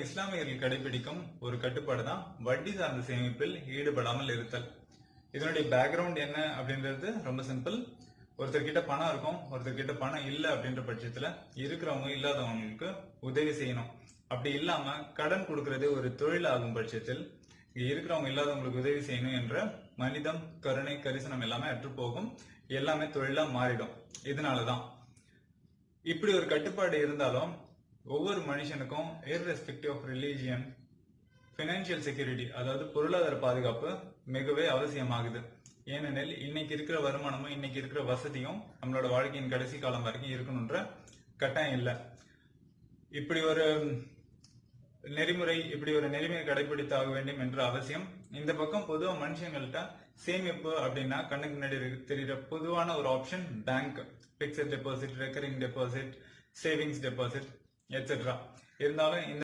இஸ்லாமியர்கள் கடைபிடிக்கும் ஒரு கட்டுப்பாடு தான் வட்டி சார்ந்த சேமிப்பில் ஈடுபடாமல் இருத்தல். இதனுடைய பேக்ரவுண்ட் என்ன அப்படின்றது ரொம்ப சிம்பிள். ஒருத்தர் கிட்ட பணம் இருக்கும், ஒருத்தர் கிட்ட பணம் இல்லை அப்படின்ற பட்சத்துல இருக்கிறவங்க இல்லாதவங்களுக்கு உதவி செய்யணும். அப்படி இல்லாம கடன் கொடுக்கறதே ஒரு தொழில் ஆகும் பட்சத்தில் இருக்கிறவங்க இல்லாதவங்களுக்கு உதவி செய்யணும் என்ற மனிதம், கருணை, கரிசனம் எல்லாமே அற்று போகும். எல்லாமே தொழிலா மாறிடும். இதனாலதான் இப்படி ஒரு கட்டுப்பாடு இருந்தாலும் ஒவ்வொரு மனுஷனுக்கும் irrespective of religion, financial security, அதாவது பொருளாதார பாதுகாப்பு மிகவே அவசியமாகுது. ஏனெனில் இன்னைக்கு இருக்கிற வருமானமும் இன்னைக்கு இருக்கிற வசதியும் நம்மளோட வாழ்க்கையின் கடைசி காலம் வரைக்கும் இருக்கணும்ன்ற கட்டாயம் இல்லை. இப்படி ஒரு நெறிமுறையை கடைபிடித்தாக வேண்டும் என்ற அவசியம். இந்த பக்கம் பொதுவா மனுஷங்கள்ட்ட சேமிப்பு அப்படின்னா கண்ணுக்கு முன்னாடி தெரிகிற பொதுவான ஒரு option bank, fixed deposit, recurring deposit, savings deposit etcetera. இருந்தாலும் இந்த